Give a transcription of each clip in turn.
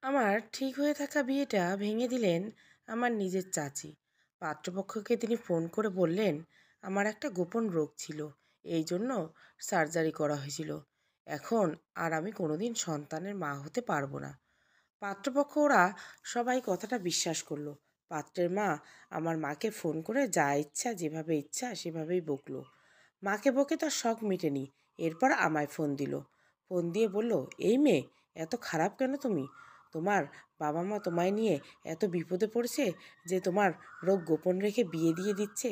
আমার ঠিক হয়ে থাকা বিয়েটা ভেঙে দিলেন আমার নিজের চাচি। পাত্রপক্ষকে তিনি ফোন করে বললেন আমার একটা গোপন রোগ ছিল, এই জন্য সার্জারি করা হয়েছিল। এখন আর আমি কোনোদিন সন্তানের মা হতে পারবো না। পাত্রপক্ষ ওরা সবাই কথাটা বিশ্বাস করলো। পাত্রের মা আমার মাকে ফোন করে যা ইচ্ছা যেভাবে ইচ্ছা সেভাবেই বকলো। মাকে বকে তার শখ মেটেনি। এরপর আমায় ফোন দিল। ফোন দিয়ে বলল, এই মেয়ে, এত খারাপ কেন তুমি? তোমার বাবা মা তোমায় নিয়ে এত বিপদে পড়েছে যে তোমার রোগ গোপন রেখে বিয়ে দিয়ে দিচ্ছে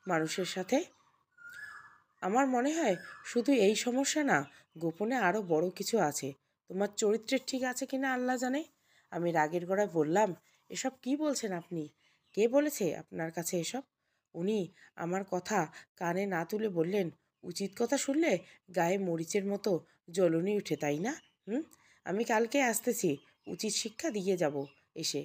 মানুষের সাথে। আমার মনে হয় শুধু এই সমস্যা না, গোপনে আরও বড় কিছু আছে। তোমার চরিত্রের ঠিক আছে কিনা আল্লাহ জানে। আমি রাগের গলায় বললাম, এসব কি বলছেন আপনি? কে বলেছে আপনার কাছে এসব? উনি আমার কথা কানে না তুলে বললেন, উচিত কথা শুনলে গায়ে মরিচের মতো জ্বলুনি উঠে, তাই না? হুম, আমি কালকে আসতেছি, উচিত শিক্ষা দিয়ে যাব এসে।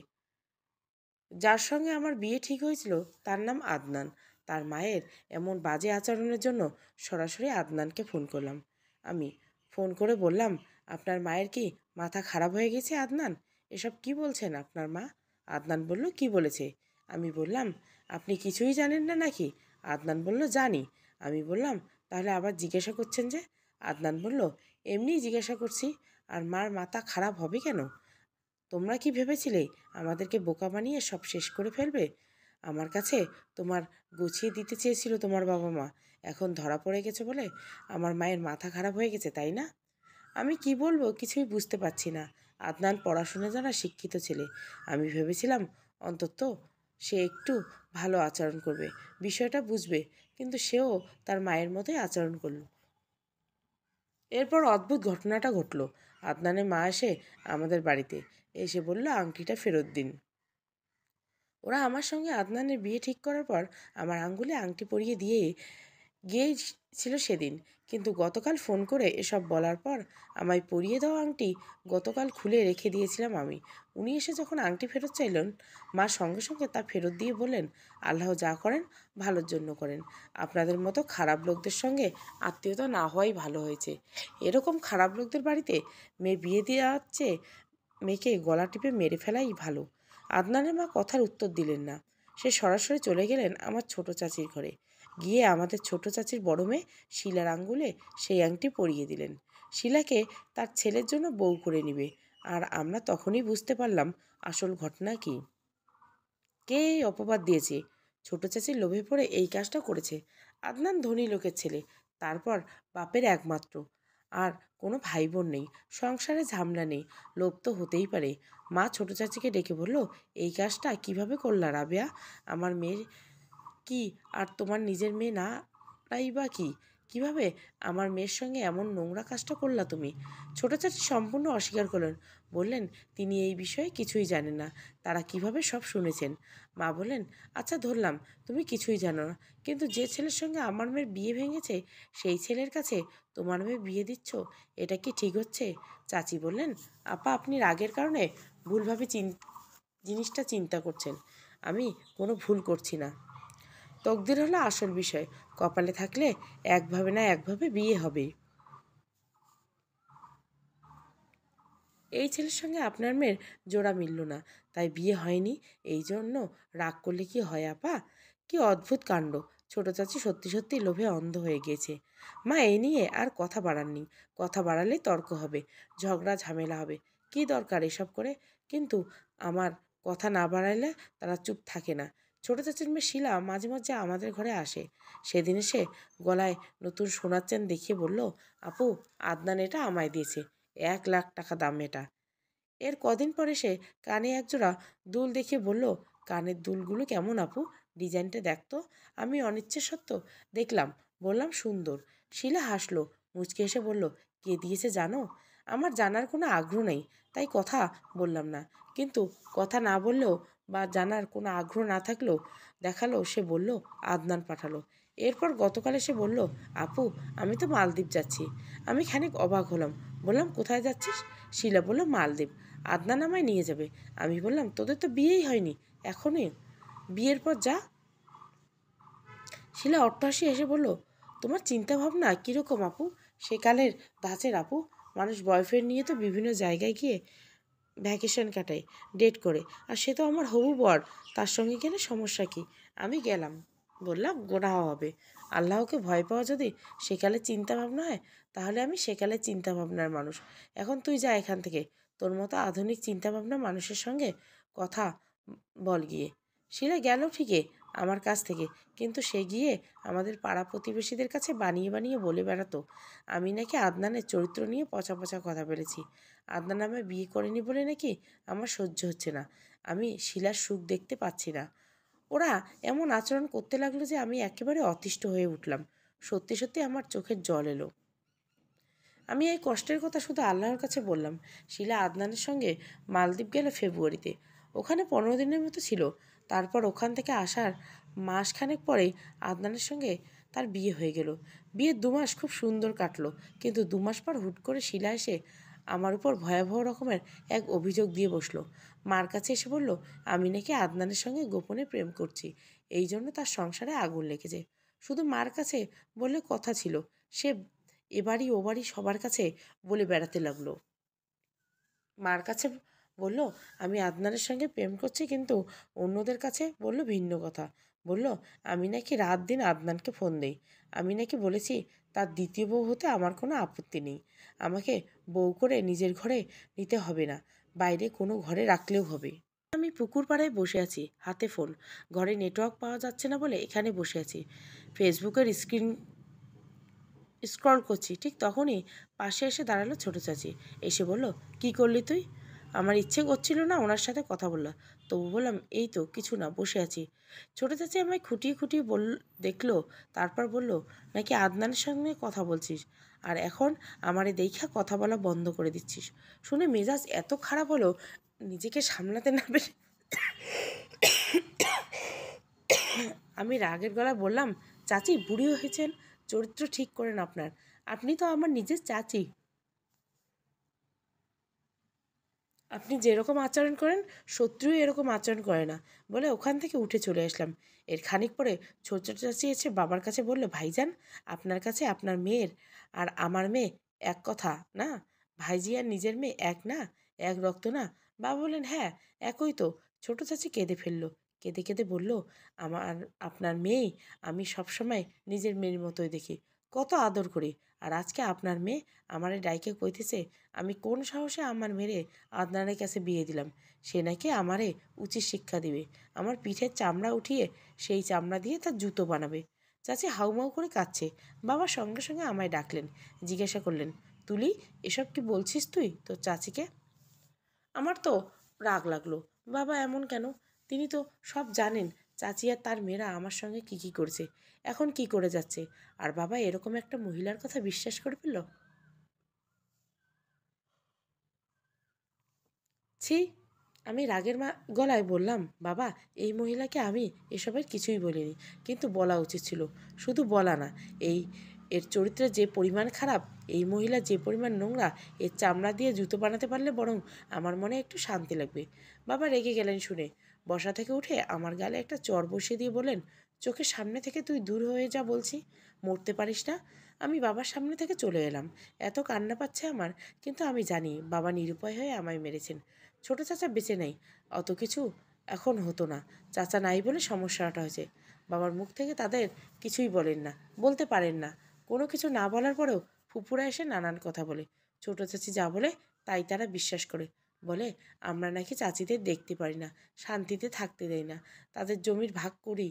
যার সঙ্গে আমার বিয়ে ঠিক হয়েছিল তার নাম আদনান। তার মায়ের এমন বাজে আচরণের জন্য সরাসরি আদনানকে ফোন করলাম। আমি ফোন করে বললাম, আপনার মায়ের কি মাথা খারাপ হয়ে গেছে আদনান? এসব কি বলছেন আপনার মা? আদনান বলল, কি বলেছে? আমি বললাম, আপনি কিছুই জানেন না নাকি? আদনান বলল, জানি। আমি বললাম, তাহলে আবার জিজ্ঞাসা করছেন যে? আদনান বলল, এমনিই জিজ্ঞাসা করছি। আর মার মাথা খারাপ হবে কেন? তোমরা কি ভেবেছিলে আমাদেরকে বোকা বানিয়ে সব শেষ করে ফেলবে? আমার কাছে তোমার গুছিয়ে দিতে চেয়েছিল তোমার বাবা মা। এখন ধরা পড়ে গেছে বলে আমার মায়ের মাথা খারাপ হয়ে গেছে, তাই না? আমি কি বলবো কিছুই বুঝতে পারছি না। আদনান পড়াশোনা জানা শিক্ষিত ছেলে। আমি ভেবেছিলাম অন্তত সে একটু ভালো আচরণ করবে, বিষয়টা বুঝবে, কিন্তু সেও তার মায়ের মতোই আচরণ করল। এরপর অদ্ভুত ঘটনাটা ঘটল। আদনানের মা এসে আমাদের বাড়িতে এসে বলল, আংটিটা ফেরত দিন। ওরা আমার সঙ্গে আদনানের বিয়ে ঠিক করার পর আমার আঙ্গুলে আংটি পরিয়ে দিয়ে গিয়েছিল সেদিন। কিন্তু গতকাল ফোন করে এসব বলার পর আমায় পরিয়ে দেওয়া আংটি গতকাল খুলে রেখে দিয়েছিলাম আমি। উনি এসে যখন আংটি ফেরত চাইলেন, মা সঙ্গে সঙ্গে তা ফেরত দিয়ে বললেন, আল্লাহ যা করেন ভালোর জন্য করেন। আপনাদের মতো খারাপ লোকদের সঙ্গে আত্মীয়তা না হওয়াই ভালো হয়েছে। এরকম খারাপ লোকদের বাড়িতে মেয়ে বিয়ে দেওয়া হচ্ছে, মেয়েকে গলা টিপে মেরে ফেলাই ভালো। আদনানের মা কথার উত্তর দিলেন না। সে সরাসরি চলে গেলেন আমার ছোট চাচির ঘরে। গিয়ে আমাদের ছোট চাচির বড় মেয়ে শিলার আঙ্গুলে সেই আংটি পরিয়ে দিলেন। শিলাকে তার ছেলের জন্য বউ করে নিবে। আর আমরা তখনই বুঝতে পারলাম আসল ঘটনা কি। কে এই অপবাদ দিয়েছে? ছোট চাচির লোভে পড়ে এই কাজটা করেছে। আদনান ধনী লোকের ছেলে, তারপর বাপের একমাত্র, আর কোনো ভাই বোন নেই, সংসারে ঝামেলা নেই, লোভ তো হতেই পারে। মা ছোট চাচিকে ডেকে বলল, এই কাজটা কিভাবে করলা রাবেয়া? আমার মেয়ের কি আর তোমার নিজের মেয়ে না রাই বা কি? কিভাবে আমার মেয়ের সঙ্গে এমন নোংরা কাজটা করলা তুমি? ছোট চাচি সম্পূর্ণ অস্বীকার করলেন। বললেন তিনি এই বিষয়ে কিছুই জানেন না, তারা কিভাবে সব শুনেছেন। মা বললেন, আচ্ছা ধরলাম তুমি কিছুই জানো না, কিন্তু যে ছেলের সঙ্গে আমার মেয়ের বিয়ে ভেঙেছে সেই ছেলের কাছে তোমার মেয়ে বিয়ে দিচ্ছ, এটা কি ঠিক হচ্ছে? চাচি বললেন, আপা আপনি রাগের কারণে ভুলভাবে জিনিসটা চিন্তা করছেন। আমি কোনো ভুল করছি না। তকদির হলো আসল বিষয়। কপালে থাকলে একভাবে না একভাবে বিয়ে হবে। এই ছেলের সঙ্গে আপনার মেয়ের জোড়া মিলল না, তাই বিয়ে হয়নি। এই জন্য রাগ করলে কি হয় আপা? কি অদ্ভুত কাণ্ড! ছোট চাচি সত্যি সত্যি লোভে অন্ধ হয়ে গিয়েছে। মা এই নিয়ে আর কথা বাড়াননি। কথা বাড়ালে তর্ক হবে, ঝগড়া ঝামেলা হবে। কি দরকার এসব করে? কিন্তু আমার কথা না বাড়াইলে তারা চুপ থাকে না। ছোট চাচির মেয়ে শিলা মাঝে মাঝে আমাদের ঘরে আসে। সেদিন এসে গলায় নতুন সোনার চেন দেখিয়ে বলল, আপু, আদনান এটা আমায় দিয়েছে, 1 লাখ টাকা দাম এটা। এর কদিন পরে সে কানে একজোড়া দুল দেখিয়ে বলল, কানের দুলগুলো কেমন আপু? ডিজাইনটা দেখতো। আমি অনিচ্ছা সত্ত্বেও দেখলাম, বললাম সুন্দর। শিলা হাসলো, মুচকে এসে বলল, কে দিয়েছে জানো? আমার জানার কোনো আগ্রহ নেই, তাই কথা বললাম না। কিন্তু কথা না বললেও বা জানার কোনো আগ্রহ না থাকলেও দেখালো, সে বলল আদনান পাঠালো। এরপর গতকাল এসে বলল, আপু আমি তো মালদ্বীপ যাচ্ছি। আমি খানিক অবাক হলাম, বললাম কোথায় যাচ্ছিস? শিলা বলল, মালদ্বীপ। আদনান আমায় নিয়ে যাবে। আমি বললাম, তোদের তো বিয়েই হয়নি এখনই, বিয়ের পর যা। শিলা অট্টহাসি এসে বলল, তোমার চিন্তা ভাবনা কীরকম আপু? সেকালের ধাঁচের আপু। মানুষ বয়ফ্রেন্ড নিয়ে তো বিভিন্ন জায়গায় গিয়ে ভ্যাকেশন কাটাই ডেট করে, আর সে তো আমার হবু বর, তার সঙ্গে গেলে সমস্যা কি? আমি গেলাম, বললাম গোনা হবে। আল্লাহকে ভয় পাওয়া যদি সেকালে চিন্তা ভাবনা হয়, তাহলে আমি সেকালে চিন্তা ভাবনার মানুষ। এখন তুই যা এখান থেকে, তোর মতো আধুনিক চিন্তা ভাবনা মানুষের সঙ্গে কথা বল গিয়ে। শিলা গেল ঠিকই আমার কাছ থেকে, কিন্তু সে গিয়ে আমাদের পাড়া প্রতিবেশীদের কাছে বানিয়ে বানিয়ে বলে বেড়াতো আমি নাকি আদনানের চরিত্র নিয়ে পচা পচা কথা বলেছি। আদনান আমায় বিয়ে করেনি বলে নাকি আমার সহ্য হচ্ছে না, আমি শিলার সুখ দেখতে পাচ্ছি না। ওরা এমন আচরণ করতে লাগলো যে আমি একেবারে অতিষ্ঠ হয়ে উঠলাম। সত্যি সত্যি আমার চোখের জল এলো। আমি এই কষ্টের কথা শুধু আল্লাহর কাছে বললাম। শিলা আদনানের সঙ্গে মালদ্বীপ গেল ফেব্রুয়ারিতে। ওখানে 15 দিনের মতো ছিল। তারপর ওখান থেকে আসার মাসখানেক পরেই আদনানের সঙ্গে তার বিয়ে হয়ে গেল। বিয়ের 2 মাস খুব সুন্দর কাটলো, কিন্তু 2 মাস পর হুট করে শিলা এসে আমার উপর ভয়াবহ রকমের এক অভিযোগ দিয়ে বসলো। মার কাছে এসে বলল আমি নাকি আদনানের সঙ্গে গোপনে প্রেম করছি, এই জন্য তার সংসারে আগুন লেগেছে। শুধু মার কাছে বললে কথা ছিল, সে এবারই ও বাড়ি সবার কাছে বলে বেড়াতে লাগলো। মার কাছে বলল আমি আদনানের সঙ্গে প্রেম করছি, কিন্তু অন্যদের কাছে বলল ভিন্ন কথা। বলল আমি নাকি রাত দিন আদনানকে ফোন দেই, আমি নাকি বলেছি তার দ্বিতীয় বউ হতে আমার কোনো আপত্তি নেই, আমাকে বউ করে নিজের ঘরে নিতে হবে না, বাইরে কোনো ঘরে রাখলেও হবে। আমি পুকুর পাড়ায় বসে আছি, হাতে ফোন, ঘরে নেটওয়ার্ক পাওয়া যাচ্ছে না বলে এখানে বসে আছি। ফেসবুকের স্ক্রল করছি, ঠিক তখনই পাশে এসে দাঁড়ালো ছোট চাচি। এসে বলল কি করলি তুই? আমার ইচ্ছে করছিল না ওনার সাথে কথা বললো, তবু বললাম এই তো কিছু না, বসে আছি। ছোট চাচি আমায় খুঁটিয়ে খুঁটিয়ে দেখলো, তারপর বলল নাকি আদনানের সঙ্গে কথা বলছিস, আর এখন আমারে দেখা কথা বলা বন্ধ করে দিচ্ছিস। শুনে মেজাজ এত খারাপ হলো, নিজেকে সামলাতে না পেরে আমি রাগের গলায় বললাম চাচি বুড়ি হয়েছেন, চরিত্র ঠিক করেন আপনার, আপনি তো আমার নিজের চাচি, আপনি যেরকম আচরণ করেন শত্রুও এরকম আচরণ করে না, বলে ওখান থেকে উঠে চলে আসলাম। এর খানিক পরে ছোট চাচি এসে বাবার কাছে বলল ভাইজান, আপনার কাছে আপনার মেয়ের আর আমার মেয়ে এক কথা না? ভাইজি আর নিজের মেয়ে এক না, এক রক্ত না? বাবা বললেন হ্যাঁ একই তো। ছোট চাচি কেঁদে ফেললো, কেঁদে কেঁদে বলল আমার আপনার মেয়েই আমি সবসময় নিজের মেয়ের মতোই দেখি, কত আদর করি, আর আজকে আপনার মেয়ে আমারে ডাইকে কইতেছে আমি কোন সাহসে আমার মেরে আদনানের কাছে বিয়ে দিলাম, সে নাকি আমারে উচিত শিক্ষা দিবে, আমার পিঠের চামড়া উঠিয়ে সেই চামড়া দিয়ে তার জুতো বানাবে। চাচি হাউমাউ করে কাঁদছে। বাবা সঙ্গে সঙ্গে আমায় ডাকলেন, জিজ্ঞাসা করলেন তুলি এসব কি বলছিস তুই তোর চাচিকে? আমার তো রাগ লাগলো, বাবা এমন কেন? তিনি তো সব জানেন চাচি আর তার মেয়েরা আমার সঙ্গে কি কি করেছে, এখন কি করে যাচ্ছে, আর বাবা এরকম একটা মহিলার কথা বিশ্বাস করে ফেলল। ছি! আমি রাগের গলায় বললাম বাবা এই মহিলাকে আমি এসবের কিছুই বলিনি, কিন্তু বলা উচিত ছিল। শুধু বলা না, এই এর চরিত্রের যে পরিমাণ খারাপ, এই মহিলা যে পরিমাণ নোংরা, এর চামড়া দিয়ে জুতো বানাতে পারলে বরং আমার মনে একটু শান্তি লাগবে। বাবা রেগে গেলেন শুনে, বসা থেকে উঠে আমার গালে একটা চড় বসিয়ে দিয়ে বলেন চোখের সামনে থেকে তুই দূর হয়ে যা বলছি, মরতে পারিস না। আমি বাবার সামনে থেকে চলে এলাম। এত কান্না পাচ্ছে আমার, কিন্তু আমি জানি বাবা নিরুপায় হয়ে আমায় মেরেছেন। ছোট চাচা বেঁচে নেই, অত কিছু এখন হতো না, চাচা নাই বলে সমস্যাটা হয়েছে। বাবার মুখ থেকে তাদের কিছুই বলেন না, বলতে পারেন না। কোনো কিছু না বলার পরেও ফুপুরা এসে নানান কথা বলে। ছোট চাচি যা বলে তাই তারা বিশ্বাস করে। বলে আমরা নাকি চাচিদের দেখতে পারি না, শান্তিতে থাকতে দেয় না, তাদের জমির ভাগ করি,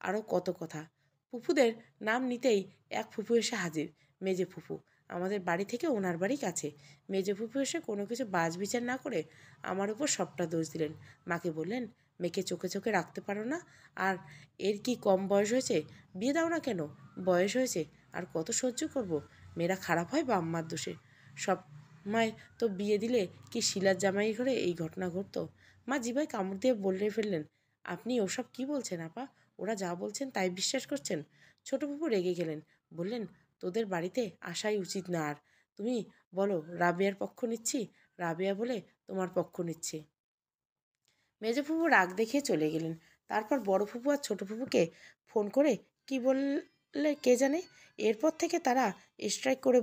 আরও কত কথা। ফুপুদের নাম নিতেই এক ফুপু এসে হাজির, মেজে ফুপু। আমাদের বাড়ি থেকে ওনার বাড়ি কাছে। মেজে ফুপু এসে কোনো কিছু বাজ বিচার না করে আমার উপর সবটা দোষ দিলেন। মাকে বললেন মেয়েকে চোখে চোখে রাখতে পারো না, আর এর কি কম বয়স হয়েছে, বিয়ে দাও না কেন, বয়স হয়েছে, আর কত সহ্য করব, মেয়েরা খারাপ হয় বা আম্মার দোষে। সব মায় তো বিয়ে দিলে কি শিলার জামাই ঘরে এই ঘটনা ঘটতো? মা জিভায় কামড় দিয়ে বলে ফেললেন আপনি ওসব কি বলছেন আপা, ওরা যা বলছেন তাই বিশ্বাস করছেন? ছোট ফুপু রেগে গেলেন, বললেন তোদের বাড়িতে আসাই উচিত না, আর তুমি বলো রাবেয়ার পক্ষ নিচ্ছি, রাবেয়া বলে তোমার পক্ষ নিচ্ছে। মেজো ফুপু রাগ দেখিয়ে চলে গেলেন। তারপর বড় ফুপু আর ছোট ফুপুকে ফোন করে কি বললে কে জানে। এরপর থেকে তারা স্ট্রাইক করে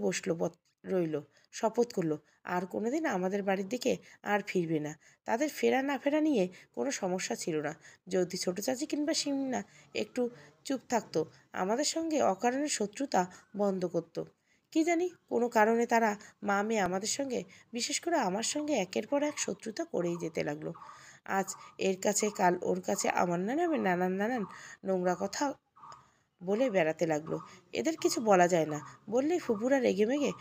রইল। শপথ করলো আর কোনোদিন আমাদের বাড়ির দিকে আর ফিরবে না। তাদের ফেরা না ফেরা নিয়ে কোনো সমস্যা ছিল না। যদি ছোটো চাচি কিংবা সিমনা একটু চুপ থাকতো, আমাদের সঙ্গে অকারণে শত্রুতা বন্ধ করতো। কি জানি কোনো কারণে তারা মা মেয়ে আমাদের সঙ্গে, বিশেষ করে আমার সঙ্গে একের পর এক শত্রুতা করেই যেতে লাগলো। আজ এর কাছে, কাল ওর কাছে আমার নামে নানান নানান নোংরা কথা বলে বেড়াতে লাগলো। এদের কিছু বলা যায় না, বললেই ফুপুরা রেগেমেগে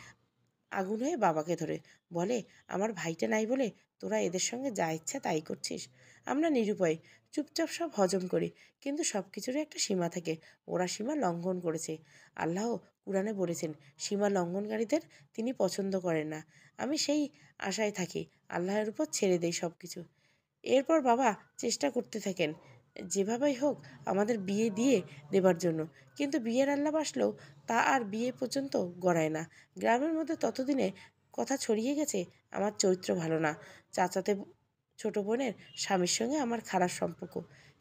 আগুন হয়ে বাবাকে ধরে বলে, আমার ভাইটা নাই বলে তোরা এদের সঙ্গে যা ইচ্ছা তাই করছিস। আমরা নিরুপায় চুপচাপ সব হজম করি, কিন্তু সব কিছুরই একটা সীমা থাকে। ওরা সীমা লঙ্ঘন করেছে। আল্লাহ কুরআনে বলেছেন, সীমা লঙ্ঘনকারীদের তিনি পছন্দ করেন না। আমি সেই আশায় থাকি, আল্লাহর উপর ছেড়ে দেই সব কিছু। এরপর বাবা চেষ্টা করতে থাকেন যেভাবেই হোক আমাদের বিয়ে দিয়ে দেবার জন্য, কিন্তু বিয়ের আল্লাহ আসলেও তা আর বিয়ে পর্যন্ত গড়ায় না। গ্রামের মধ্যে ততদিনে কথা ছড়িয়ে গেছে আমার চরিত্র ভালো না, চাচাতে ছোট বোনের স্বামীর সঙ্গে আমার খারাপ সম্পর্ক।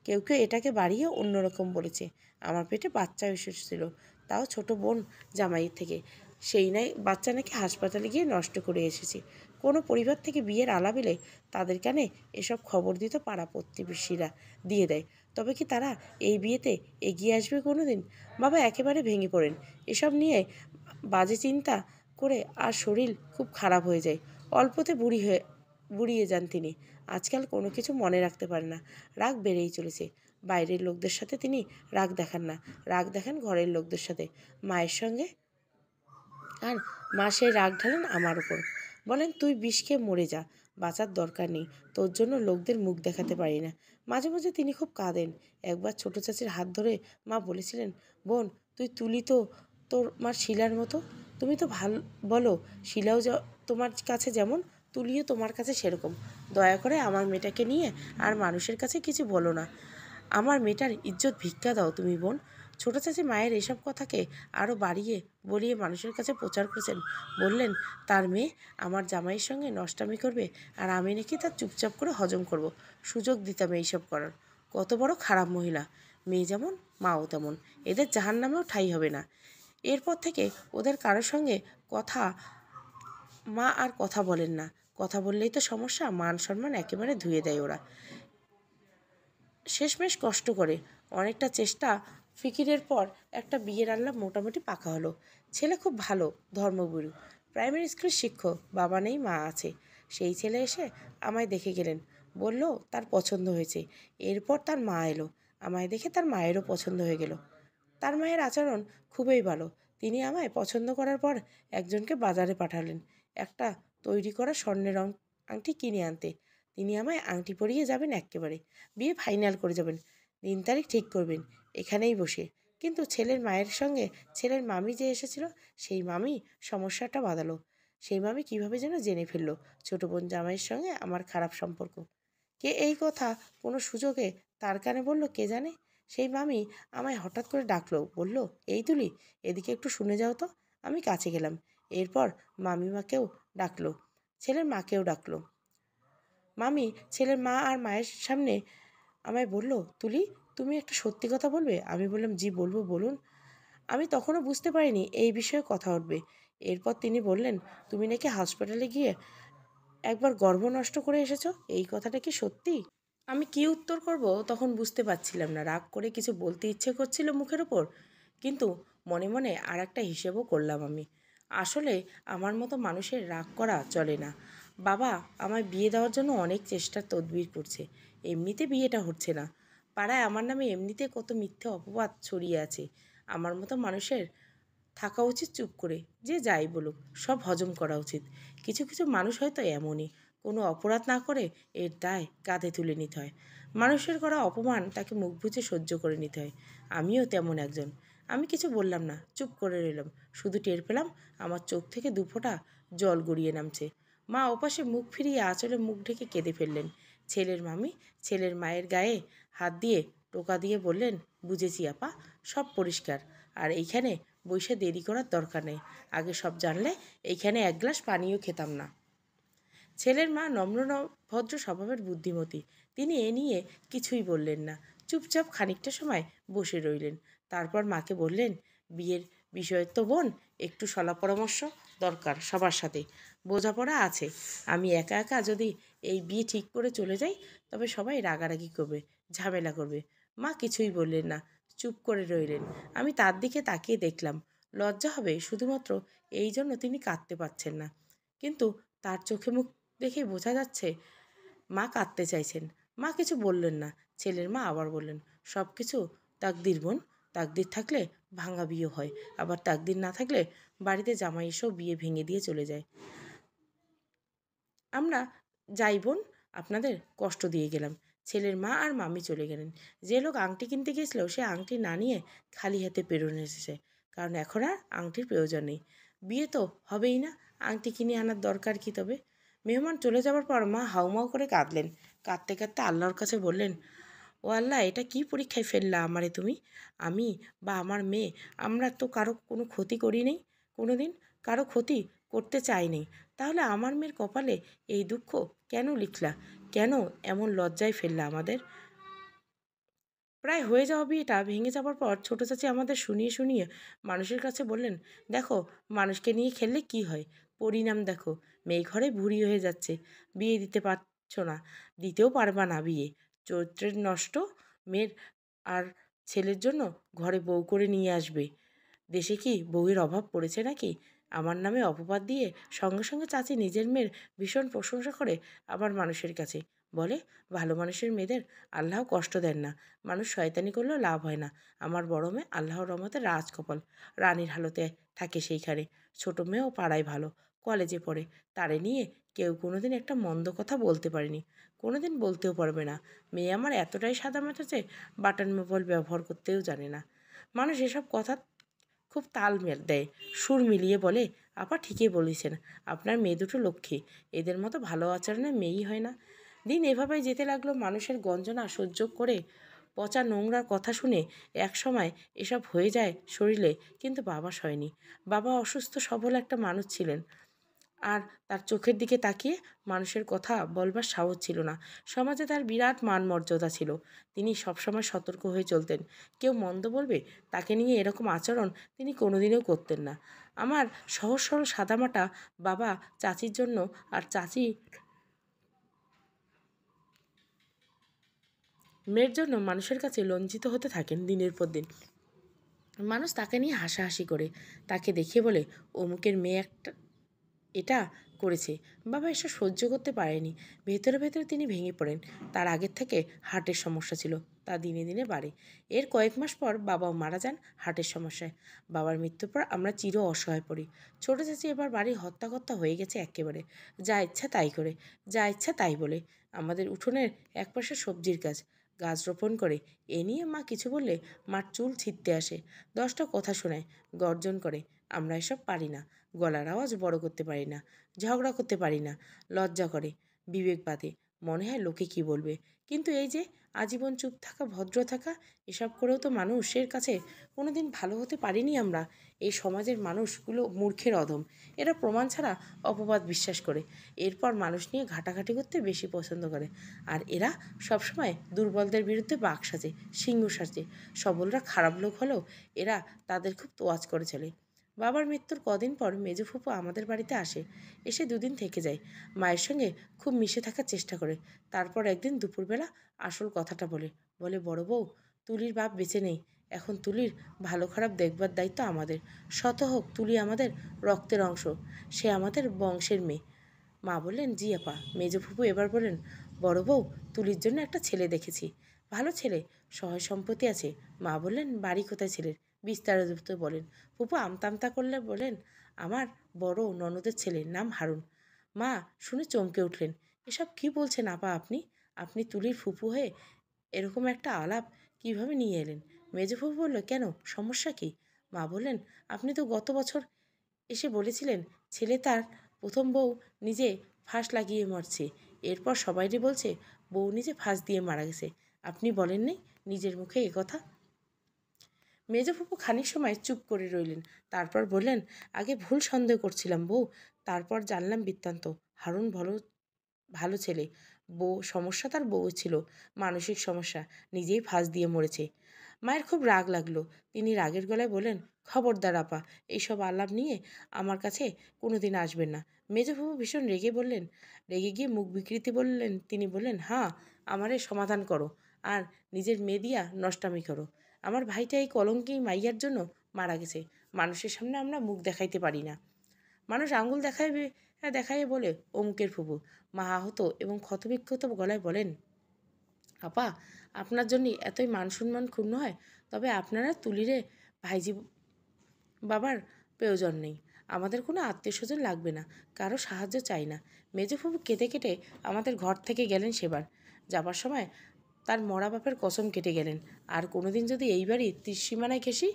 কেউ কেউ এটাকে বাড়িয়ে অন্যরকম বলেছে। আমার পেটে বাচ্চা এসেছিল, তাও ছোট বোন জামাইয়ের থেকে। সেই নাই বাচ্চা নাকি হাসপাতালে গিয়ে নষ্ট করে এসেছি। কোনো পরিবার থেকে বিয়ের আলাপ এলে তাদের কানে এসব খবর দিত পাড়া প্রতিবেশীরা দিয়ে দেয়। তবে কি তারা এই বিয়েতে এগিয়ে আসবে কোনো দিন? বাবা একেবারে ভেঙে পড়েন এসব নিয়ে বাজে চিন্তা করে, আর শরীর খুব খারাপ হয়ে যায়। অল্পতে বুড়িয়ে যান তিনি। আজকাল কোনো কিছু মনে রাখতে পারে না, রাগ বেড়েই চলেছে। বাইরের লোকদের সাথে তিনি রাগ দেখান না, রাগ দেখান ঘরের লোকদের সাথে, মায়ের সঙ্গে। আর মা সেই রাগ ঢালেন আমার ওপর, বলেন তুই বিষ খেয়ে মরে যা, বাঁচার দরকার নেই, তোর জন্য লোকদের মুখ দেখাতে পারি না। মাঝে মাঝে তিনি খুব কাঁদেন। একবার ছোট চাচির হাত ধরে মা বলেছিলেন, বোন তুই তুলি তো তোর মার শিলার মতো, তুমি তো বলো শিলাও তোমার কাছে যেমন, তুলিও তোমার কাছে সেরকম। দয়া করে আমার মেয়েটাকে নিয়ে আর মানুষের কাছে কিছু বলো না। আমার মেয়েটার ইজ্জত ভিক্ষা দাও তুমি বোন। ছোট চাচি মায়ের এসব কথাকে আরও বাড়িয়ে বলিয়ে মানুষের কাছে প্রচার করেছেন। বললেন তার মেয়ে আমার জামাইয়ের সঙ্গে নষ্টামি করবে, আর আমি নাকি তার চুপচাপ করে হজম করব। সুযোগ দিতাম এইসব করার। কত বড় খারাপ মহিলা! মেয়ে যেমন মাও তেমন, এদের জাহান্নামেও ঠাঁই হবে না। এরপর থেকে ওদের কারোর সঙ্গে কথা মা আর কথা বলেন না। কথা বললেই তো সমস্যা, মান সম্মান একেবারে ধুয়ে দেয় ওরা। শেষমেশ কষ্ট করে অনেকটা চেষ্টা ফিকিরের পর একটা বিয়ের আল্লাহ মোটামুটি পাকা হলো। ছেলে খুব ভালো, ধর্মগুরু, প্রাইমারি স্কুলের শিক্ষক, বাবা নেই মা আছে। সেই ছেলে এসে আমায় দেখে গেলেন, বলল তার পছন্দ হয়েছে। এরপর তার মা এলো, আমায় দেখে তার মায়েরও পছন্দ হয়ে গেল। তার মায়ের আচরণ খুবই ভালো। তিনি আমায় পছন্দ করার পর একজনকে বাজারে পাঠালেন একটা তৈরি করা স্বর্ণের আংটি কিনে আনতে। তিনি আমায় আংটি পরিয়ে যাবেন এক্কেবারে, বিয়ে ফাইনাল করে যাবেন, দিন তারিখ ঠিক করবেন এখানেই বসে। কিন্তু ছেলের মায়ের সঙ্গে ছেলের মামি যে এসেছিল, সেই মামি সমস্যাটা বাঁধালো। সেই মামি কিভাবে যেন জেনে ফেললো ছোট বোন জামাইয়ের সঙ্গে আমার খারাপ সম্পর্ক। কে এই কথা কোনো সুযোগে তার কানে বলল কে জানে। সেই মামি আমায় হঠাৎ করে ডাকলো, বলল এই তুলি এদিকে একটু শুনে যাও তো। আমি কাছে গেলাম। এরপর মামিমাকেও ডাকলো, ছেলের মাকেও ডাকলো। মামি ছেলের মা আর মায়ের সামনে আমায় বলল, তুলি তুমি একটা সত্যি কথা বলবে? আমি বললাম জি বলবো, বলুন। আমি তখনও বুঝতে পারিনি এই বিষয়ে কথা উঠবে। এরপর তিনি বললেন, তুমি নাকি হাসপাতালে গিয়ে একবার গর্ভ নষ্ট করে এসেছো, এই কথাটা কি সত্যি? আমি কী উত্তর করব তখন বুঝতে পারছিলাম না। রাগ করে কিছু বলতে ইচ্ছে করছিল মুখের ওপর, কিন্তু মনে মনে আর একটা হিসেবও করলাম আমি। আসলে আমার মতো মানুষের রাগ করা চলে না। বাবা আমায় বিয়ে দেওয়ার জন্য অনেক চেষ্টার তদবির করছে, এমনিতে বিয়েটা হচ্ছে না। পাড়ায় আমার নামে এমনিতে কত মিথ্যে অপবাদ ছড়িয়ে আছে। আমার মতো মানুষের থাকা উচিত চুপ করে, যে যাই বলুক সব হজম করা উচিত। কিছু কিছু মানুষ হয়তো এমনই, কোনো অপরাধ না করে এর দায় কাঁধে তুলে নিতে হয়। মানুষের করা অপমান তাকে মুখ বুজে সহ্য করে নিতে হয়। আমিও তেমন একজন। আমি কিছু বললাম না, চুপ করে রইলাম। শুধু টের পেলাম আমার চোখ থেকে দুফোঁটা জল গড়িয়ে নামছে। মা ওপাশে মুখ ফিরিয়ে আঁচলে মুখ ঢেকে কেঁদে ফেললেন। ছেলের মামি ছেলের মায়ের গায়ে হাত দিয়ে টোকা দিয়ে বললেন, বুঝেছি আপা, সব পরিষ্কার। আর এইখানে বসে দেরি করার দরকার নেই। আগে সব জানলে এইখানে এক গ্লাস পানিও খেতাম না। ছেলের মা নম্র ভদ্র স্বভাবের বুদ্ধিমতী। তিনি এ নিয়ে কিছুই বললেন না, চুপচাপ খানিকটা সময় বসে রইলেন। তারপর মাকে বললেন, বিয়ের বিষয়ে তো বোন একটু সলা পরামর্শ দরকার সবার সাথে, বোঝাপড়া আছে। আমি একা একা যদি এই বিয়ে ঠিক করে চলে যাই তবে সবাই রাগারাগি করবে, ঝামেলা করবে। মা কিছুই বললেন না, চুপ করে রইলেন। আমি তার দিকে তাকিয়ে দেখলাম। লজ্জা হবে শুধুমাত্র এই জন্য তিনি কাঁদতে পারছেন না, কিন্তু তার চোখে মুখ দেখে বোঝা যাচ্ছে মা কাঁদতে চাইছেন। মা কিছু বললেন না। ছেলের মা আবার বললেন, সব কিছু তাকদির বোন, তাকদির থাকলে ভাঙা বিয়ে হয়, আবার তাকদির না থাকলে বাড়িতে জামাই এসেও বিয়ে ভেঙে দিয়ে চলে যায়। আমরা যাই বোন, আপনাদের কষ্ট দিয়ে গেলাম। ছেলের মা আর মামি চলে গেলেন। যে লোক আংটি কিনতে গিয়েছিল সে আংটি না নিয়ে খালি হাতে পেরোনে এসেছে, কারণ এখন আর আংটির প্রয়োজন নেই। বিয়ে তো হবেই না, আংটি কিনে আনার দরকার কি তবে? মেহমান চলে যাওয়ার পর মা হাউমাউ করে কাঁদলেন। কাঁদতে কাঁদতে আল্লাহর কাছে বললেন, ও আল্লাহ, এটা কি পরীক্ষায় ফেললা আমারে তুমি? আমি বা আমার মেয়ে, আমরা তো কারো কোনো ক্ষতি করি নেই, কোনো দিন কারো ক্ষতি করতে চাইনি। তাহলে আমার মেয়ের কপালে এই দুঃখ কেন লিখলা? কেন এমন লজ্জায় ফেললা আমাদের? প্রায় হয়ে যাওয়া বিয়েটা ভেঙে যাবার পর ছোট চাচি আমাদের শুনিয়ে শুনিয়ে মানুষের কাছে বললেন, দেখো, মানুষকে নিয়ে খেললে কি হয়, পরিণাম দেখো। মেয়ে ঘরে বুড়ি হয়ে যাচ্ছে, বিয়ে দিতে পারছো না, দিতেও পারবা না বিয়ে। চরিত্রের নষ্ট মেয়ের আর ছেলের জন্য ঘরে বউ করে নিয়ে আসবে। দেশে কি বউয়ের অভাব পড়েছে নাকি? আমার নামে অপবাদ দিয়ে সঙ্গে সঙ্গে চাচি নিজের মেয়ের ভীষণ প্রশংসা করে আবার মানুষের কাছে বলে, ভালো মানুষের মেয়েদের আল্লাহ কষ্ট দেন না, মানুষ শয়তানি করলেও লাভ হয় না। আমার বড় মেয়ে আল্লাহর রহমতে রাজকপাল, রানীর হালতে থাকে সেইখানে। ছোট মেয়েও পাড়ায় ভালো, কলেজে পড়ে। তারে নিয়ে কেউ কোনোদিন একটা মন্দ কথা বলতে পারেনি, কোনোদিন বলতেও পারবে না। মেয়ে আমার এতটাই সাদামাটা যে বাটন মোবাইল ব্যবহার করতেও জানে না। মানুষ এসব কথা খুব তাল দেয়, সুর মিলিয়ে বলে, আপা ঠিকই বলেছেন, আপনার মেয়ে দুটো লক্ষ্মী, এদের মতো ভালো আচরণের মেয়েই হয় না। দিন এভাবেই যেতে লাগলো। মানুষের গঞ্জনা সহ্য করে, পচা নোংরার কথা শুনে এক সময় এসব হয়ে যায় শরীরে, কিন্তু বাবা সয়নি। বাবা অসুস্থ সবল একটা মানুষ ছিলেন, আর তার চোখের দিকে তাকিয়ে মানুষের কথা বলবার সাহস ছিল না। সমাজে তার বিরাট মান মর্যাদা ছিল, তিনি সবসময় সতর্ক হয়ে চলতেন। কেউ মন্দ বলবে তাকে নিয়ে এরকম আচরণ তিনি কোনোদিনও করতেন না। আমার সহজ সরল সাদামাটা বাবা চাচির জন্য আর চাচি মেয়ের জন্য মানুষের কাছে লজ্জিত হতে থাকেন দিনের পর দিন। মানুষ তাকে নিয়ে হাসাহাসি করে, তাকে দেখিয়ে বলে, অমুকের মেয়ে একটা এটা করেছে। বাবা এসব সহ্য করতে পারেনি। ভেতরে ভেতরে তিনি ভেঙে পড়েন। তার আগের থেকে হার্টের সমস্যা ছিল, তা দিনে দিনে বাড়ে। এর কয়েক মাস পর বাবাও মারা যান হার্টের সমস্যায়। বাবার মৃত্যুর পর আমরা চির অসহায় পড়ি। ছোট চাচি এবার বাড়ি হত্যাকর্তা হয়ে গেছে একেবারে। যা ইচ্ছা তাই করে, যা ইচ্ছা তাই বলে। আমাদের উঠোনের একপাশে সবজির গাছ রোপণ করে। এ নিয়ে মা কিছু বললে মার চুল ছিঁড়তে আসে, 10টা কথা শোনায়, গর্জন করে। আমরা এসব পারি না, গলার আওয়াজ বড় করতে পারি না, ঝগড়া করতে পারি না, লজ্জা করে, বিবেক বাদে, মনে হয় লোকে কি বলবে। কিন্তু এই যে আজীবন চুপ থাকা, ভদ্র থাকা, এসব করেও তো মানুষের কাছে কোনোদিন ভালো হতে পারিনি আমরা। এই সমাজের মানুষগুলো মূর্খের অধম, এরা প্রমাণ ছাড়া অপবাদ বিশ্বাস করে, এরপর মানুষ নিয়ে ঘাটাঘাটি করতে বেশি পছন্দ করে। আর এরা সবসময় দুর্বলদের বিরুদ্ধে বাঘ সাজে, সিংহ সাজে। সবলরা খারাপ লোক হলেও এরা তাদের খুব তোয়াজ করে চলে। বাবার মৃত্যুর কদিন পর মেজো ফুপু আমাদের বাড়িতে আসে, এসে দুদিন থেকে যায়। মায়ের সঙ্গে খুব মিশে থাকার চেষ্টা করে। তারপর একদিন দুপুরবেলা আসল কথাটা বলে, বড় বউ, তুলির বাপ বেঁচে নেই, এখন তুলির ভালো খারাপ দেখবার দায়িত্ব আমাদের। শত হোক তুলি আমাদের রক্তের অংশ, সে আমাদের বংশের মেয়ে। মা বললেন, জি আপা। মেজো ফুপু এবার বললেন, বড় বউ, তুলির জন্য একটা ছেলে দেখেছি, ভালো ছেলে, সহায় সম্পত্তি আছে। মা বললেন, বাড়ি কোথায় ছেলের? বিস্তারিত বলেন। ফুপু আমতা আমতা করলে বলেন, আমার বড় ননদের ছেলের নাম হারুন। মা শুনে চমকে উঠলেন, এসব কি বলছেন আপা আপনি? আপনি তুলির ফুপু হয়ে এরকম একটা আলাপ কিভাবে নিয়ে এলেন? মেজো ফুপু বলল, কেন, সমস্যা কি? মা বললেন, আপনি তো গত বছর এসে বলেছিলেন ছেলে তার প্রথম বউ নিজে ফাঁস লাগিয়ে মরছে, এরপর সবাইরে বলছে বউ নিজে ফাঁস দিয়ে মারা গেছে। আপনি বলেননি নিজের মুখে এ কথা? মেজো ফুপু খানিক সময় চুপ করে রইলেন, তারপর বললেন, আগে ভুল সন্দেহ করছিলাম বউ, তারপর জানলাম বৃত্তান্ত। হারুন ভালো ভালো ছেলে, সমস্যা তার বউ ছিল, মানসিক সমস্যা, নিজেই ফাঁস দিয়ে মরেছে। মায়ের খুব রাগ লাগলো। তিনি রাগের গলায় বললেন, খবরদার আপা, এইসব আলাপ নিয়ে আমার কাছে কোনোদিন আসবেন না। মেজবাবু ভীষণ রেগে গিয়ে মুখ বিকৃতি বললেন। তিনি বললেন, হ্যাঁ, আমারে সমাধান করো আর নিজের মেয়ে দিয়া নষ্টামি করো। আমার ভাইটা এই কলঙ্কি মাইয়ার জন্য মারা গেছে। মানুষের সামনে আমরা মুখ দেখাইতে পারি না। মানুষ আঙুল দেখাইয়ে বলে অমুকের ফুবু। মা আহত এবং ক্ষতবিক্ষত গলায় বলেন, আপা, আপনার জন্য এতই মান সম্মান ক্ষুণ্ণ হয়? তবে আপনারা তুলিরে ভাইজি বাবার প্রয়োজন নেই। আমাদের কোনো আত্মীয় স্বজন লাগবে না, কারো সাহায্য চাই না। মেজফুবু কেটে কেটে আমাদের ঘর থেকে গেলেন সেবার। যাবার সময় তার মরা বাপের কসম কেটে গেলেন, আর কোনোদিন যদি এই বাড়ি ত্রিসীমানায় ঘেঁষি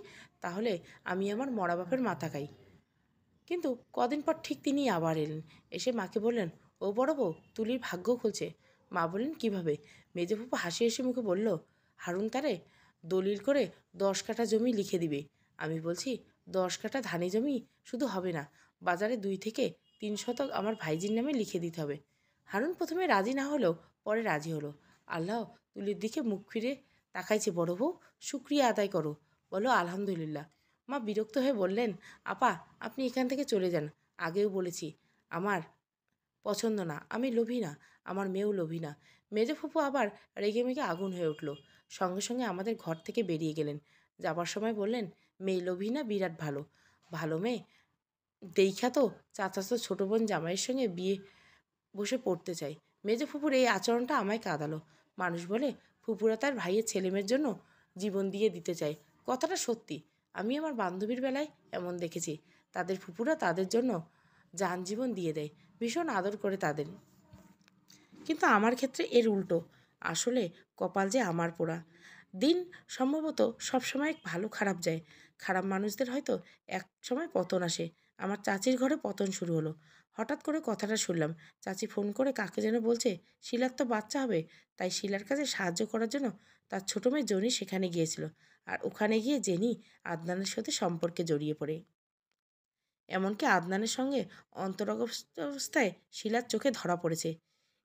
তাহলে আমি আমার মরা বাপের মাথা খাই। কিন্তু কদিন পর ঠিক তিনি আবার এলেন। এসে মাকে বললেন, ও বড় বউ, তুলির ভাগ্য খুলছে। মা বললেন, কিভাবে? মেজফুপু হাসি হাসি মুখে বলল, হারুন তারে দলিল করে 10 কাঠা জমি লিখে দিবে। আমি বলছি, 10 কাঠা ধানি জমি শুধু হবে না, বাজারে 2 থেকে 3 শতক আমার ভাইজির নামে লিখে দিতে হবে। হারুন প্রথমে রাজি না হলেও পরে রাজি হলো। আল্লাহ, তুলির দিকে মুখ ফিরে তাকাইছে বড় বউ, শুক্রিয়া আদায় করো, বলো আলহামদুলিল্লাহ। মা বিরক্ত হয়ে বললেন, আপা, আপনি এখান থেকে চলে যান। আগেও বলেছি আমার পছন্দ না, আমি লোভী না, আমার মেয়েও লোভী না। মেজো ফুপু আবার রেগেমেগে আগুন হয়ে উঠল। সঙ্গে সঙ্গে আমাদের ঘর থেকে বেরিয়ে গেলেন। যাবার সময় বললেন, মেয়ে লোভী না বিরাট ভালো, ভালো মেয়ে দেইখা তো চাচাতো ছোট বোন জামাইয়ের সঙ্গে বিয়ে বসে পড়তে চাই। মেজো ফুপুর এই আচরণটা আমায় কাঁদালো। মানুষ বলে ফুপুরা তার ভাইয়ের ছেলেমেয়ের জন্য জীবন দিয়ে দিতে চায়। কথাটা সত্যি। আমি আমার বান্ধবীর বেলায় এমন দেখেছি, তাদের ফুপুরা তাদের জন্য যান জীবন দিয়ে দেয়, ভীষণ আদর করে তাদের। কিন্তু আমার ক্ষেত্রে এর উল্টো। আসলে কপাল যে আমার পোড়া। দিন সম্ভবত সবসময় ভালো খারাপ যায়। খারাপ মানুষদের হয়তো এক সময় পতন আসে। আমার চাচির ঘরে পতন শুরু হলো। হঠাৎ করে কথাটা শুনলাম, চাচি ফোন করে কাকে যেন বলছে শিলার তো বাচ্চা হবে, তাই শিলার কাছে সাহায্য করার জন্য তার ছোট মেয়ে জনি সেখানে গিয়েছিল। আর ওখানে গিয়ে জেনি আদনানের সাথে সম্পর্কে জড়িয়ে পড়ে। এমনকি আদনানের সঙ্গে অবস্থায় শিলার চোখে ধরা পড়েছে।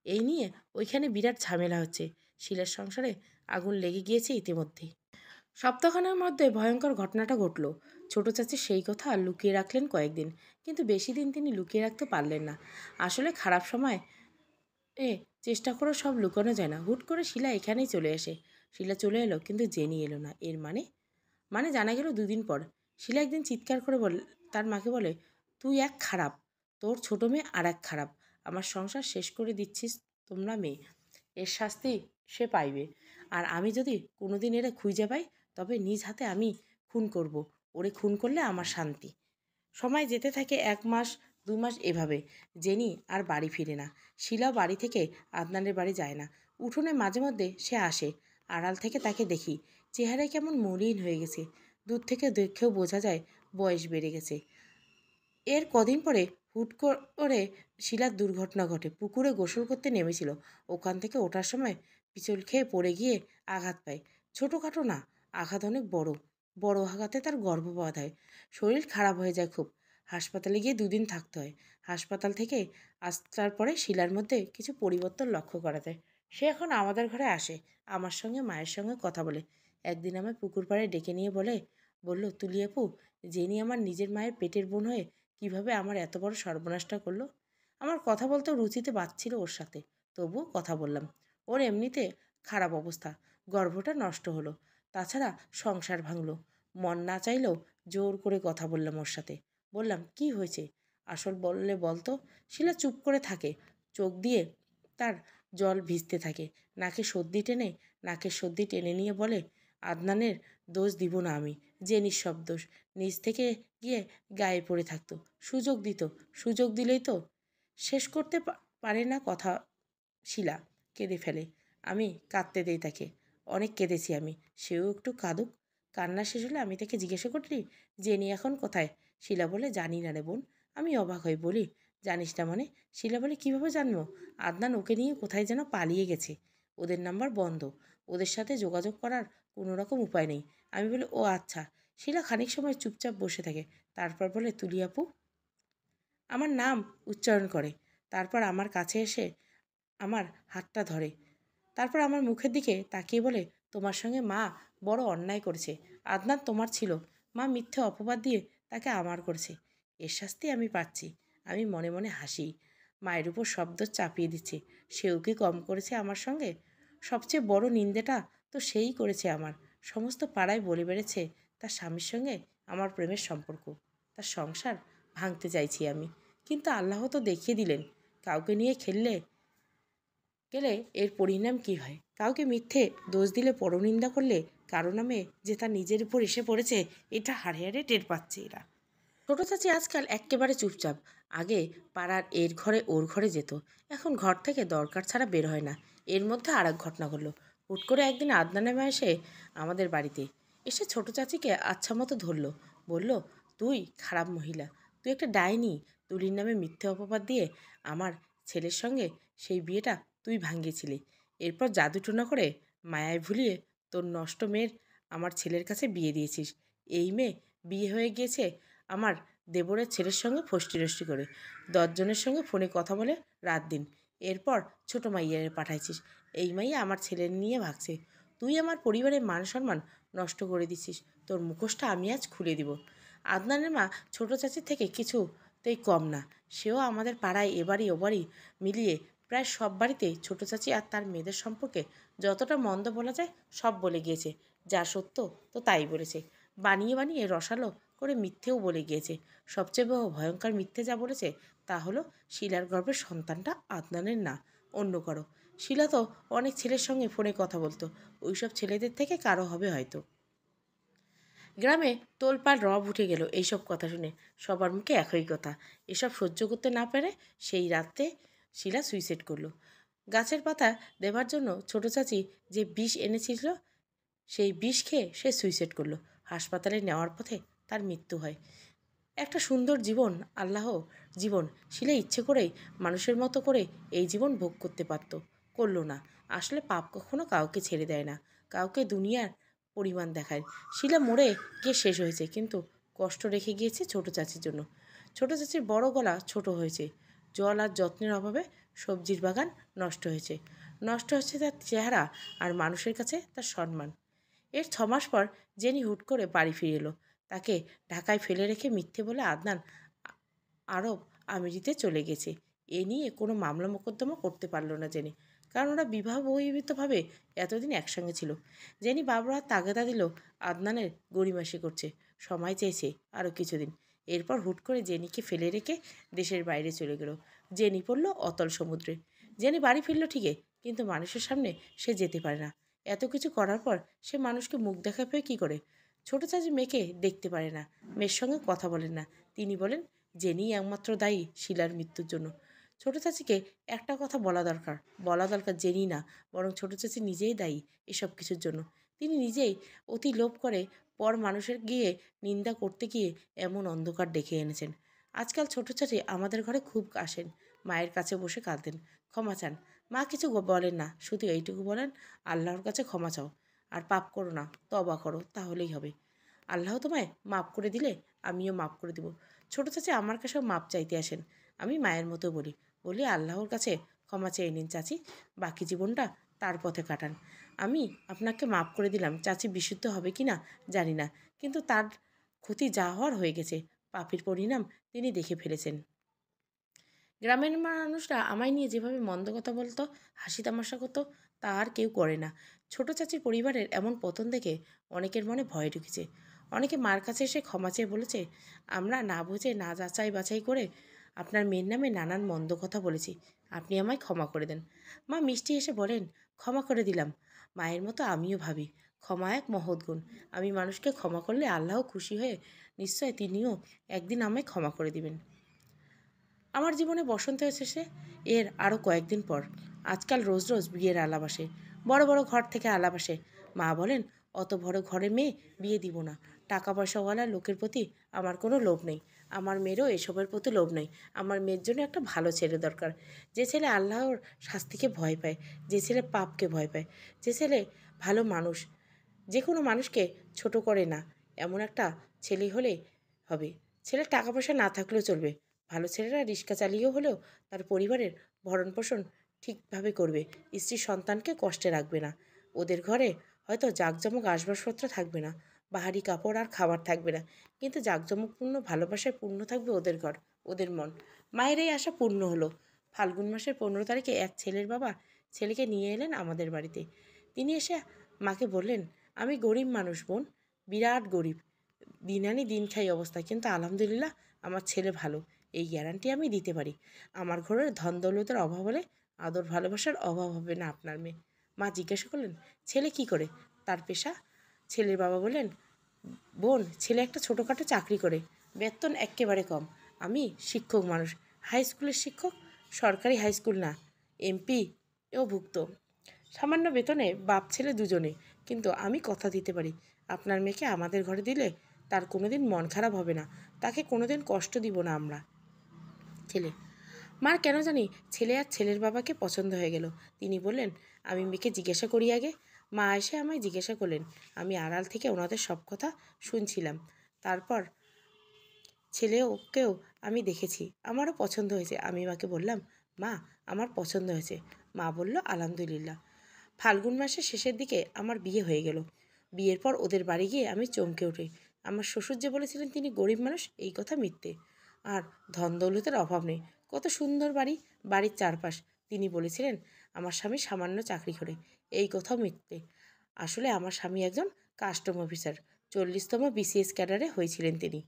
এই নিয়ে ওইখানে বিরাট ঝামেলা হচ্ছে। শিলার সংসারে আগুন লেগে গিয়েছে ইতিমধ্যেই। সপ্তাহখানেক মধ্যে ভয়ঙ্কর ঘটনাটা ঘটল। ছোট চাচি সেই কথা লুকিয়ে রাখলেন কয়েকদিন, কিন্তু বেশি দিন তিনি লুকিয়ে রাখতে পারলেন না। আসলে খারাপ সময় চেষ্টা করে সব লুকানো যায় না। হুট করে শিলা এখানেই চলে আসে। শিলা চলে এলো, কিন্তু জেনি এলো না। এর মানে জানা গেল 2 দিন পর। শিলা একদিন চিৎকার করে তার মাকে বলে, তুই এক খারাপ, তোর ছোট মেয়ে আর এক খারাপ, আমার সংসার শেষ করে দিচ্ছিস তোমরা মেয়ে, এর শাস্তি সে পাইবে। আর আমি যদি কোনোদিন এরা খুঁজে পাই, তবে নিজ হাতে আমি খুন করব। ওরে খুন করলে আমার শান্তি। সময় যেতে থাকে 1 মাস 2 মাস এভাবে। জেনি আর বাড়ি ফিরে না। শিলাও বাড়ি থেকে আদনানের বাড়ি যায় না। উঠোনে মাঝে মধ্যে সে আসে। আড়াল থেকে তাকে দেখি। চেহারায় কেমন মলিন হয়ে গেছে। দূর থেকে দেখেও বোঝা যায় বয়স বেড়ে গেছে। এর কদিন পরে হুট করে শিলার দুর্ঘটনা ঘটে। পুকুরে গোসল করতে নেমেছিল। ওখান থেকে ওঠার সময় পিছল খেয়ে পড়ে গিয়ে আঘাত পায়। ছোটোখাটো না, আঘাত অনেক বড়। বড় আঘাতে তার গর্ভপাত হয়। শরীর খারাপ হয়ে যায় খুব। হাসপাতালে গিয়ে 2 দিন থাকতে হয়। হাসপাতাল থেকে আসার পরে শিলার মধ্যে কিছু পরিবর্তন লক্ষ্য করা যায়। সে এখন আমাদের ঘরে আসে, আমার সঙ্গে মায়ের সঙ্গে কথা বলে। একদিন আমায় পুকুর পাড়ে ডেকে নিয়ে বলল, তুলি আপু, জেনি আমার নিজের মায়ের পেটের বোন হয়ে কিভাবে আমার এত বড় সর্বনাশটা করলো। আমার কথা বলতেও রুচিতে বাজছিল ওর সাথে, তবুও কথা বললাম। ওর এমনিতে খারাপ অবস্থা, গর্ভটা নষ্ট হলো, তাছাড়া সংসার ভাঙলো। মন না চাইলেও জোর করে কথা বললাম ওর সাথে। বললাম, কি হয়েছে আসল বললে বলতো। শিলা চুপ করে থাকে। চোখ দিয়ে তার জল ভিজতে থাকে। নাকের সর্দি টেনে নিয়ে বলে, আদনানের দোষ দিব না আমি, জেনির সব দোষ। নিজ থেকে গিয়ে গায়ে পড়ে থাকতো, সুযোগ দিলেই তো। শেষ করতে পারে না কথা। শিলা কেঁদে ফেলে। আমি কাঁদতে দেই তাকে। অনেক কেঁদেছি আমি, সেও একটু কাঁদুক। কান্না শেষ হলে আমি তাকে জিজ্ঞাসা করলি, জেনি এখন কোথায়? শিলা বলে, জানি না রে বোন। আমি অবাক হয়ে বলি, জানিস না মানে? শিলা বলে, কীভাবে জানবো? আদনান ওকে নিয়ে কোথায় যেন পালিয়ে গেছে। ওদের নাম্বার বন্ধ, ওদের সাথে যোগাযোগ করার কোনো রকম উপায় নেই। আমি বলি, ও আচ্ছা। শিলা খানিক সময় চুপচাপ বসে থাকে। তারপর বলে, তুলি আপু। আমার নাম উচ্চারণ করে। তারপর আমার কাছে এসে আমার হাতটা ধরে। তারপর আমার মুখের দিকে তাকিয়ে বলে, তোমার সঙ্গে মা বড় অন্যায় করেছে। আদনান তোমার ছিল, মা মিথ্যে অপবাদ দিয়ে তাকে আমার করেছে। এর শাস্তি আমি পাচ্ছি। আমি মনে মনে হাসি। মায়ের উপর শব্দ চাপিয়ে দিচ্ছে। সেও কি কম করেছে আমার সঙ্গে? সবচেয়ে বড় নিন্দেটা তো সেই করেছে আমার। সমস্ত পাড়ায় বলে বেড়েছে তার স্বামীর সঙ্গে আমার প্রেমের সম্পর্ক, তার সংসার ভাঙতে চাইছি আমি। কিন্তু আল্লাহ তো দেখিয়ে দিলেন, কাউকে নিয়ে খেললে গেলে এর পরিণাম কি হয়। কাউকে মিথ্যে দোষ দিলে, পরনিন্দা করলে কারো নামে যে তার নিজের উপর এসে পড়েছে, এটা হাড়ে হাড়ে টের পাচ্ছে এরা। ছোট চাচি আজকাল এক্কেবারে চুপচাপ। আগে পাড়ার এর ঘরে ওর ঘরে যেত, এখন ঘর থেকে দরকার ছাড়া বের হয় না। এর মধ্যে আর এক ঘটনা ঘটল। হুট করে একদিন আদনানের মা এসে আমাদের বাড়িতে এসে ছোট চাচিকে আচ্ছা মতো ধরল। বলল, তুই খারাপ মহিলা, তুই একটা ডাইনি। তুলির নামে মিথ্যে অপবাদ দিয়ে আমার ছেলের সঙ্গে সেই বিয়েটা তুই ভাঙিয়েছিলি। এরপর জাদুটোনা করে মায়ায় ভুলিয়ে তোর নষ্ট মেয়ের আমার ছেলের কাছে বিয়ে দিয়েছিস। এই মেয়ে বিয়ে হয়ে গিয়েছে আমার দেবরের ছেলের সঙ্গে ফষ্টি নষ্টি করে, 10 জনের সঙ্গে ফোনে কথা বলে রাত দিন। এরপর ছোট মাইয়ারে পাঠাইছিস। এই মাইয়া আমার ছেলে নিয়ে ভাগছে। তুই আমার পরিবারের মান সম্মান নষ্ট করে দিছিস। তোর মুখোশটা আমি আজ খুলে দিব। আদনানের মা ছোট চাচির থেকে কিছুতেই কম না। সেও আমাদের পাড়ায় এবারই ওবারই মিলিয়ে প্রায় সব বাড়িতে ছোট চাচি আর তার মেয়েদের সম্পর্কে যতটা মন্দ বলা যায় সব বলে গিয়েছে। যা সত্য তো তাই বলেছে, বানিয়ে বানিয়ে রসালো করে মিথ্যেও বলে গিয়েছে। সবচেয়ে ভয়ঙ্কর মিথ্যে যা বলেছে তা হলো শিলার গর্ভের সন্তানটা আদনানের না, অন্য কারো। শিলা তো অনেক ছেলের সঙ্গে ফোনে কথা বলতো, ওইসব ছেলেদের থেকে কারো হবে হয়তো। গ্রামে তোলপাড় রব উঠে গেল এইসব কথা শুনে। সবার মুখে একই কথা। এসব সহ্য করতে না পেরে সেই রাতে শিলা সুইসাইড করলো। গাছের পাতা দেবার জন্য ছোট চাচি যে বিষ এনেছিল, সেই বিষ খেয়ে সে সুইসাইড করলো। হাসপাতালে নেওয়ার পথে তার মৃত্যু হয়। একটা সুন্দর জীবন, আল্লাহ জীবন, শিলা ইচ্ছে করেই মানুষের মতো করে এই জীবন ভোগ করতে পারত, করলো না। আসলে পাপ কখনো কাউকে ছেড়ে দেয় না, কাউকে দুনিয়ার পরিমাণ দেখায়। শিলা মরে গিয়ে শেষ হয়েছে, কিন্তু কষ্ট রেখে গিয়েছে ছোট চাচির জন্য। ছোট চাচির বড় গলা ছোট হয়েছে, জল আর যত্নের অভাবে সবজির বাগান নষ্ট হয়েছে। নষ্ট হচ্ছে তার চেহারা আর মানুষের কাছে তার সম্মান। এর 6 মাস পর জেনি হুট করে বাড়ি ফিরে এলো। তাকে ঢাকায় ফেলে রেখে মিথ্যে বলে আদনান আরব আমিরিতে চলে গেছে। এ নিয়ে কোনো মামলা মোকদ্দমা করতে পারল না জেনি, কারণ ওরা বিবাহ বহির্ভূতভাবে এতদিন একসঙ্গে ছিল। জেনি বারবার তাগাদা দিল আদনানের গড়িমাসি করছে, সময় চেয়েছে আরও কিছুদিন। এরপর হুট করে জেনিকে ফেলে রেখে দেশের বাইরে চলে গেল। জেনি পড়ল অতল সমুদ্রে। জেনি বাড়ি ফিরল ঠিকই, কিন্তু মানুষের সামনে সে যেতে পারে না। এত কিছু করার পর সে মানুষকে মুখ দেখাবে কী করে? ছোট চাচি মেয়েকে দেখতে পারে না, মেয়ের সঙ্গে কথা বলেন না। তিনি বলেন জেনিই একমাত্র দায়ী শিলার মৃত্যুর জন্য। ছোট চাচিকে একটা কথা বলা দরকার জেনি না, বরং ছোট চাচি নিজেই দায়ী এসব কিছুর জন্য। তিনি নিজেই অতি লোভ করে পর মানুষের গিয়ে নিন্দা করতে গিয়ে এমন অন্ধকার ডেকে এনেছেন। আজকাল ছোট চাচি আমাদের ঘরে খুব আসেন, মায়ের কাছে বসে কাঁদেন, ক্ষমা চান। মা কিছু বলেন না, শুধু এইটুকু বলেন, আল্লাহর কাছে ক্ষমা চাও আর পাপ করো না, তবা করো, তাহলেই হবে। আল্লাহ তোমায় মাফ করে দিলে আমিও মাফ করে দেব। ছোট চাচি আমার কাছেও মাপ চাইতে আসেন। আমি মায়ের মতো বলি আল্লাহর কাছে ক্ষমা চেয়ে নিন চাচি, বাকি জীবনটা তার পথে কাটান। আমি আপনাকে মাফ করে দিলাম। চাচি বিশুদ্ধ হবে কি না জানি না, কিন্তু তার ক্ষতি যা হওয়ার হয়ে গেছে, পাপের পরিণাম তিনি দেখে ফেলেছেন। গ্রামের মানুষরা আমায় নিয়ে যেভাবে মন্দ কথা বলতো, হাসি তামাশা করতো, তা আর কেউ করে না। ছোট চাচির পরিবারের এমন পতন দেখে অনেকের মনে ভয় ঢুকেছে। অনেকে মার কাছে এসে ক্ষমা চেয়ে বলেছে, আমরা না বুঝে না যাচাই বাছাই করে আপনার মেয়ের নামে নানান মন্দ কথা বলেছি, আপনি আমায় ক্ষমা করে দেন। মা মিষ্টি এসে বলেন, ক্ষমা করে দিলাম। মায়ের মতো আমিও ভাবি ক্ষমা এক মহৎ গুণ। আমি মানুষকে ক্ষমা করলে আল্লাহ খুশি হয়ে নিশ্চয় তিনিও একদিন আমায় ক্ষমা করে দিবেন। আমার জীবনে বসন্ত এসেছে এর আরও কয়েকদিন পর। আজকাল রোজ রোজ বিয়ের আলাপ আসে, বড় বড় ঘর থেকে আলাপ আসে। মা বলেন, অত বড় ঘরে মেয়ে বিয়ে দিব না। টাকা পয়সাওয়ালা লোকের প্রতি আমার কোনো লোভ নেই, আমার মেয়েরও এসবের প্রতি লোভ নেই। আমার মেয়ের জন্য একটা ভালো ছেলে দরকার, যে ছেলে আল্লাহর শাস্তিকে ভয় পায়, যে ছেলে পাপকে ভয় পায়, যে ছেলে ভালো মানুষ, যে কোনো মানুষকে ছোট করে না, এমন একটা ছেলে হলে হবে। ছেলের টাকা পয়সা না থাকলেও চলবে, ভালো ছেলেরা রিক্সা চালিয়েও হলেও তার পরিবারের ভরণ পোষণ ঠিকভাবে করবে, স্ত্রীর সন্তানকে কষ্টে রাখবে না। ওদের ঘরে হয়তো জাঁকজমক আসবাবপত্র থাকবে না, বাহারি কাপড় আর খাবার থাকবে না, কিন্তু জাঁকজমকপূর্ণ ভালোবাসায় পূর্ণ থাকবে ওদের ঘর, ওদের মন। মায়ের এই আশা পূর্ণ হলো। ফাল্গুন মাসের 15 তারিখে এক ছেলের বাবা ছেলেকে নিয়ে এলেন আমাদের বাড়িতে। তিনি এসে মাকে বললেন, আমি গরিব মানুষ বোন, বিরাট গরিব, দিন আনি দিন খাই অবস্থা, কিন্তু আলহামদুলিল্লাহ আমার ছেলে ভালো, এই গ্যারান্টি আমি দিতে পারি। আমার ঘরের ধন দৌলতের অভাব হলে আদর ভালোবাসার অভাব হবে না আপনার মেয়ে। মা জিজ্ঞাসা করলেন, ছেলে কি করে, তার পেশা? ছেলের বাবা বললেন, বোন, ছেলে একটা ছোটোখাটো চাকরি করে, বেতন এক্কেবারে কম। আমি শিক্ষক মানুষ, হাই স্কুলের শিক্ষক, সরকারি হাই স্কুল না, এমপি এও ভুক্ত। সামান্য বেতনে বাপ ছেলে দুজনে, কিন্তু আমি কথা দিতে পারি, আপনার মেয়েকে আমাদের ঘরে দিলে তার কোনোদিন মন খারাপ হবে না, তাকে কোনোদিন কষ্ট দিব না আমরা। ছেলে, মার কেন জানি ছেলে আর ছেলের বাবাকে পছন্দ হয়ে গেল। তিনি বললেন, আমি মেয়েকে জিজ্ঞাসা করি আগে। মা এসে আমায় জিজ্ঞাসা করলেন। আমি আড়াল থেকে ওনাদের সব কথা শুনছিলাম। তারপর ছেলেকেও আমি দেখেছি, আমারও পছন্দ হয়েছে। আমি মাকে বললাম, মা, আমার পছন্দ হয়েছে। মা বলল, আলহামদুলিল্লাহ। ফাল্গুন মাসের শেষের দিকে আমার বিয়ে হয়ে গেল। বিয়ের পর ওদের বাড়ি গিয়ে আমি চমকে উঠি। আমার শ্বশুর যে বলেছিলেন তিনি গরিব মানুষ, এই কথা মিথ্যে। আর ধন দৌলতের অভাব নেই, কত সুন্দর বাড়ি, বাড়ির চারপাশ। তিনি বলেছিলেন আমার স্বামী সামান্য চাকরি করে, এই কথাও মিথ্যে। আসলে আমার স্বামী একজন কাস্টম অফিসার, 40তম বিসিএস ক্যাডারে হয়েছিলেন তিনি।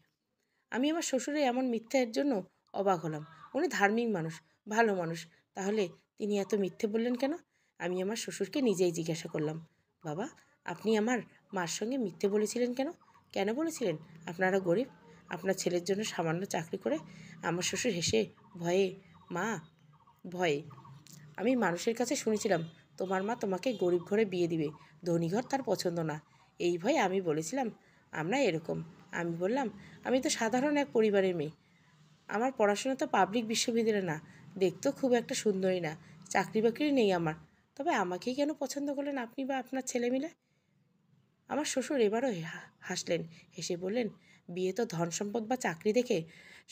আমি আমার শ্বশুরের এমন মিথ্যের জন্য অবাক হলাম। উনি ধার্মিক মানুষ, ভালো মানুষ, তাহলে তিনি এত মিথ্যে বললেন কেন? আমি আমার শ্বশুরকে নিজেই জিজ্ঞাসা করলাম, বাবা, আপনি আমার মার সঙ্গে মিথ্যে বলেছিলেন কেন? কেন বলেছিলেন আপনারা গরিব, আপনার ছেলের জন্য সামান্য চাকরি করে? আমার শ্বশুর হেসে, ভয়ে, মা, ভয়ে, আমি মানুষের কাছে শুনেছিলাম তোমার মা তোমাকে গরিব ঘরে বিয়ে দিবে, ধনী ঘর তার পছন্দ না, এই ভয়ে আমি বলেছিলাম আমরা এরকম। আমি বললাম, আমি তো সাধারণ এক পরিবারের মেয়ে, আমার পড়াশোনা তো পাবলিক বিশ্ববিদ্যালয়ে না, দেখতেও খুব একটা সুন্দরী না, চাকরি বাকরি নেই আমার, তবে আমাকেই কেন পছন্দ করলেন আপনি বা আপনার ছেলে মিলে? আমার শ্বশুর এবারও হাসলেন, হেসে বললেন, বিয়ে তো ধন সম্পদ বা চাকরি দেখে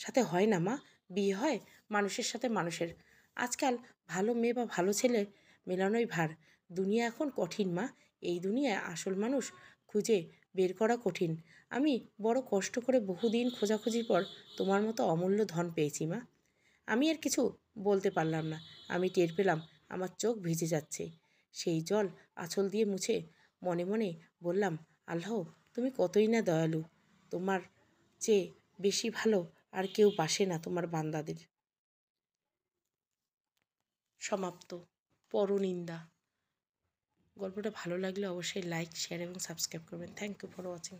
সাথে হয় না মা, বিয়ে হয় মানুষের সাথে মানুষের। আজকাল ভালো মেয়ে বা ভালো ছেলে মেলানোই ভার। দুনিয়া এখন কঠিন মা, এই দুনিয়ায় আসল মানুষ খুঁজে বের করা কঠিন। আমি বড় কষ্ট করে বহুদিন খোঁজাখুঁজির পর তোমার মতো অমূল্য ধন পেয়েছি মা। আমি আর কিছু বলতে পারলাম না। আমি টের পেলাম আমার চোখ ভিজে যাচ্ছে। সেই জল আঁচল দিয়ে মুছে মনে মনে বললাম, আল্লাহ, তুমি কতই না দয়ালু, তোমার চেয়ে বেশি ভালো আর কেউ বাসে না তোমার বান্দাদের। সমাপ্ত। পরনিন্দা। গল্পটা ভালো লাগলে অবশ্যই লাইক, শেয়ার এবং সাবস্ক্রাইব করবেন। Thank you for watching.